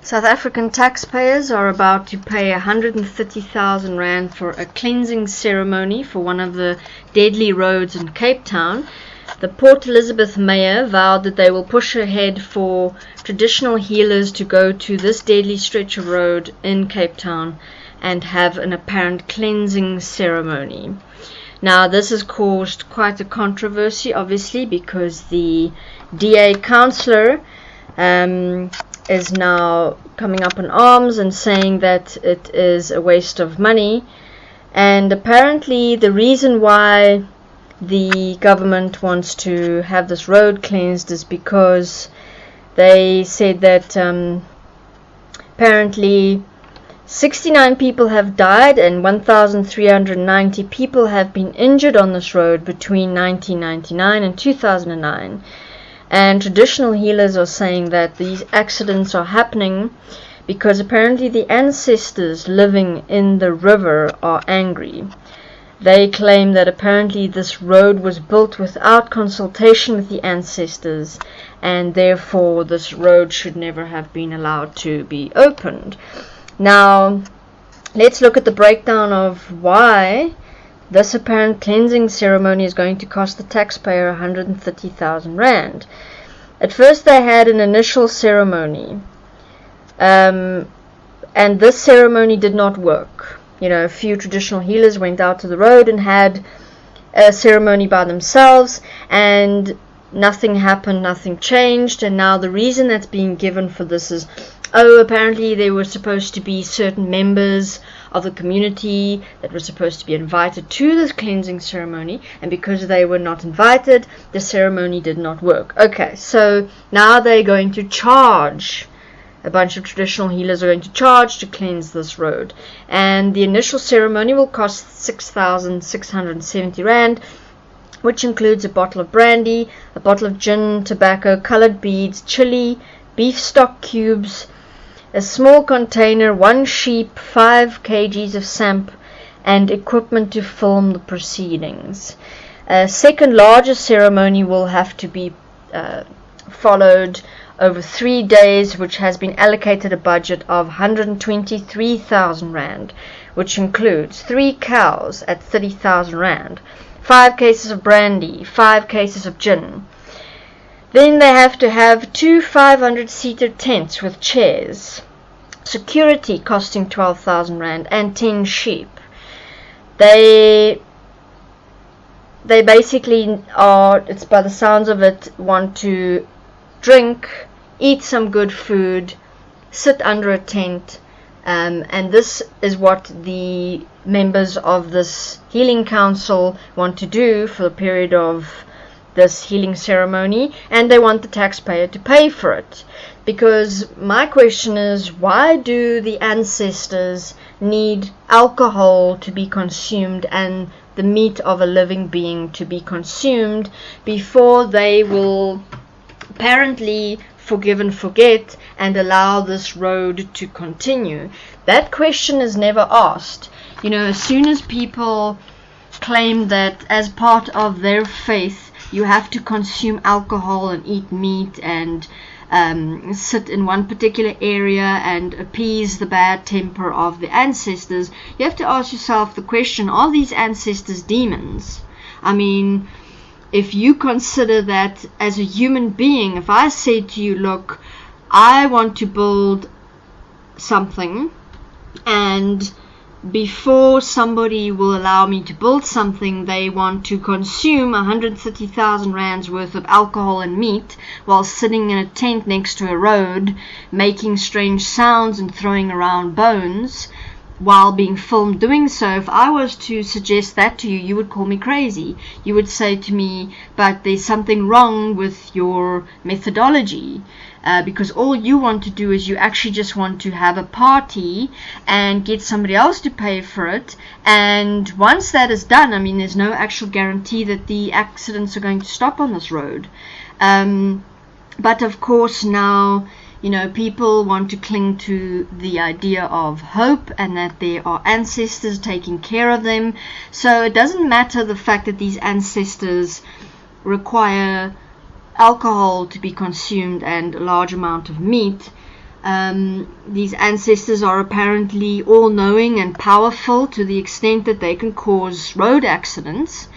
South African taxpayers are about to pay 130,000 Rand for a cleansing ceremony for one of the deadly roads in Cape Town. The Port Elizabeth mayor vowed that they will push ahead for traditional healers to go to this deadly stretch of road in Cape Town and have an apparent cleansing ceremony. Now, this has caused quite a controversy, obviously, because the DA councillor is now coming up in arms and saying that it is a waste of money. And apparently the reason why the government wants to have this road cleansed is because they said that apparently 69 people have died and 1,390 people have been injured on this road between 1999 and 2009. And traditional healers are saying that these accidents are happening because apparently the ancestors living in the river are angry. They claim that apparently this road was built without consultation with the ancestors, and therefore this road should never have been allowed to be opened. Now, let's look at the breakdown of why this apparent cleansing ceremony is going to cost the taxpayer 130,000 Rand. At first they had an initial ceremony, and this ceremony did not work. You know, a few traditional healers went out to the road and had a ceremony by themselves, and nothing happened, nothing changed. And now the reason that's being given for this is, oh, apparently there were supposed to be certain members of the community that were supposed to be invited to this cleansing ceremony, and because they were not invited, the ceremony did not work. Okay, so now they're going to charge. A bunch of traditional healers are going to charge to cleanse this road, and the initial ceremony will cost 6,670 Rand, which includes a bottle of brandy, a bottle of gin, tobacco, colored beads, chili, beef stock cubes, a small container, 1 sheep, 5 kgs of samp, and equipment to film the proceedings. A second larger ceremony will have to be followed over 3 days, which has been allocated a budget of 123,000 Rand, which includes 3 cows at 30,000 Rand, 5 cases of brandy, 5 cases of gin. Then they have to have 2 500-seater tents with chairs, security costing 12,000 Rand, and 10 sheep. They basically are, it's by the sounds of it, want to drink, eat some good food, sit under a tent, and this is what the members of this healing council want to do for the period of this healing ceremony, and they want the taxpayer to pay for it. Because my question is, why do the ancestors need alcohol to be consumed and the meat of a living being to be consumed before they will apparently forgive and forget and allow this road to continue? That question is never asked. You know, as soon as people claim that as part of their faith you have to consume alcohol and eat meat and sit in one particular area and appease the bad temper of the ancestors, you have to ask yourself the question, are these ancestors demons? I mean, if you consider that as a human being, if I say to you, look, I want to build something, and before somebody will allow me to build something, they want to consume 130,000 Rands worth of alcohol and meat while sitting in a tent next to a road, making strange sounds and throwing around bones while being filmed doing so. If I was to suggest that to you, you would call me crazy. You would say to me, but there's something wrong with your methodology. Because all you want to do is you actually just want to have a party and get somebody else to pay for it, and once that is done, I mean, there's no actual guarantee that the accidents are going to stop on this road. But of course now, you know, people want to cling to the idea of hope and that there are ancestors taking care of them. So it doesn't matter the fact that these ancestors require alcohol to be consumed and a large amount of meat. These ancestors are apparently all-knowing and powerful to the extent that they can cause road accidents,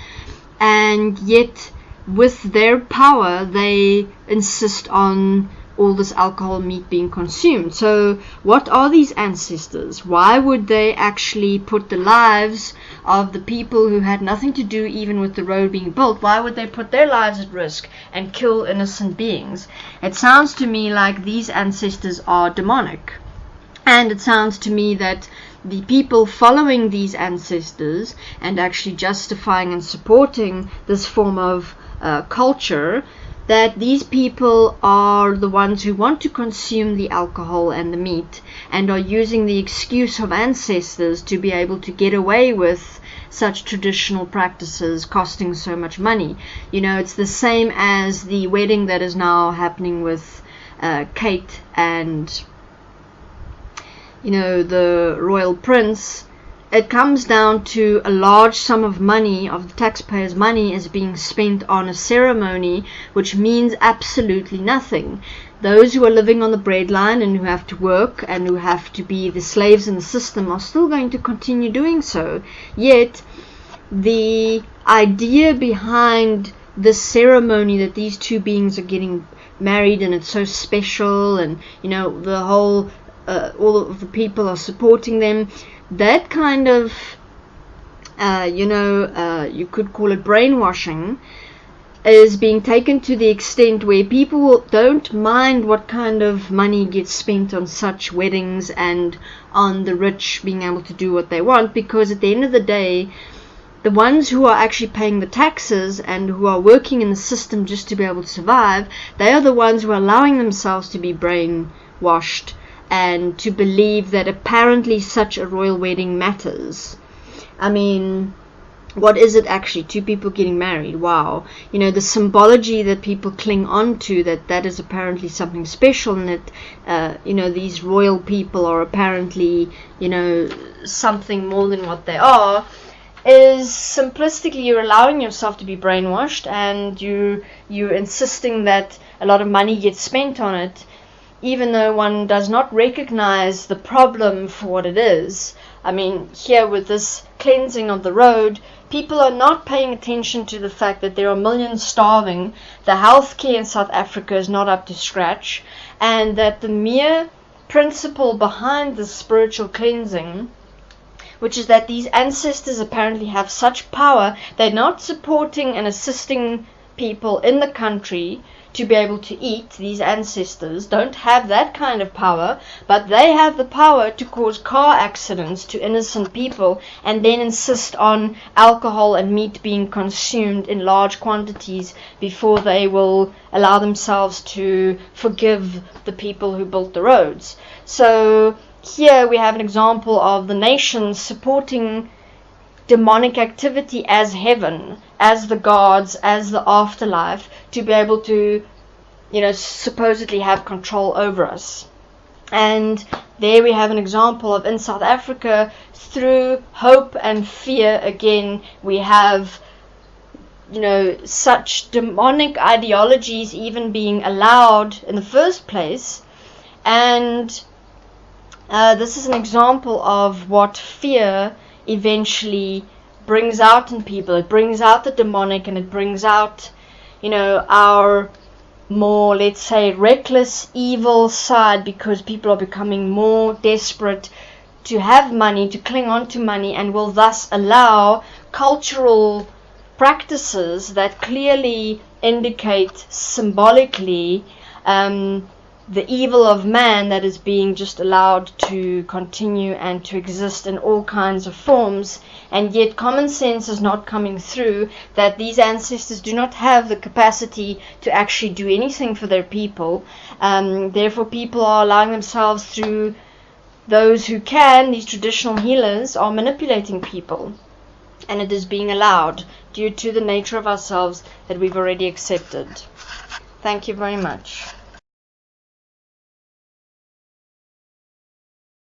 and yet with their power they insist on all this alcohol meat being consumed. So what are these ancestors? Why would they actually put the lives of the people who had nothing to do even with the road being built? Why would they put their lives at risk and kill innocent beings? It sounds to me like these ancestors are demonic, and it sounds to me that the people following these ancestors and actually justifying and supporting this form of culture, that these people are the ones who want to consume the alcohol and the meat and are using the excuse of ancestors to be able to get away with such traditional practices costing so much money. You know, it's the same as the wedding that is now happening with Kate and, you know, the royal prince. It comes down to a large sum of money, of the taxpayers' money, is being spent on a ceremony which means absolutely nothing. Those who are living on the breadline and who have to work and who have to be the slaves in the system are still going to continue doing so. Yet the idea behind this ceremony, that these two beings are getting married and it's so special, and, you know, the whole all of the people are supporting them, that kind of, you could call it brainwashing, is being taken to the extent where people don't mind what kind of money gets spent on such weddings and on the rich being able to do what they want, because at the end of the day, the ones who are actually paying the taxes and who are working in the system just to be able to survive, they are the ones who are allowing themselves to be brainwashed and to believe that apparently such a royal wedding matters. I mean, what is it actually? Two people getting married. Wow. You know, the symbology that people cling on to, that is apparently something special, and that, these royal people are apparently, something more than what they are, is simplistically you're allowing yourself to be brainwashed, and you're insisting that a lot of money gets spent on it, even though one does not recognize the problem for what it is. I mean, here with this cleansing of the road, people are not paying attention to the fact that there are millions starving, the healthcare in South Africa is not up to scratch, and that the mere principle behind this spiritual cleansing, which is that these ancestors apparently have such power, they're not supporting and assisting people in the country to be able to eat. These ancestors don't have that kind of power, but they have the power to cause car accidents to innocent people and then insist on alcohol and meat being consumed in large quantities before they will allow themselves to forgive the people who built the roads. So here we have an example of the nation supporting demonic activity as heaven, as the gods, as the afterlife, to be able to, supposedly have control over us. And there we have an example of, in South Africa, through hope and fear, again, we have, such demonic ideologies even being allowed in the first place. And this is an example of what fear eventually brings out in people. It brings out the demonic, and it brings out, our more, let's say, reckless, evil side, because people are becoming more desperate to have money, to cling on to money, and will thus allow cultural practices that clearly indicate symbolically the evil of man that is being just allowed to continue and to exist in all kinds of forms. And yet common sense is not coming through, that these ancestors do not have the capacity to actually do anything for their people. Therefore people are allowing themselves, through those who can, these traditional healers, are manipulating people. And it is being allowed due to the nature of ourselves that we've already accepted. Thank you very much.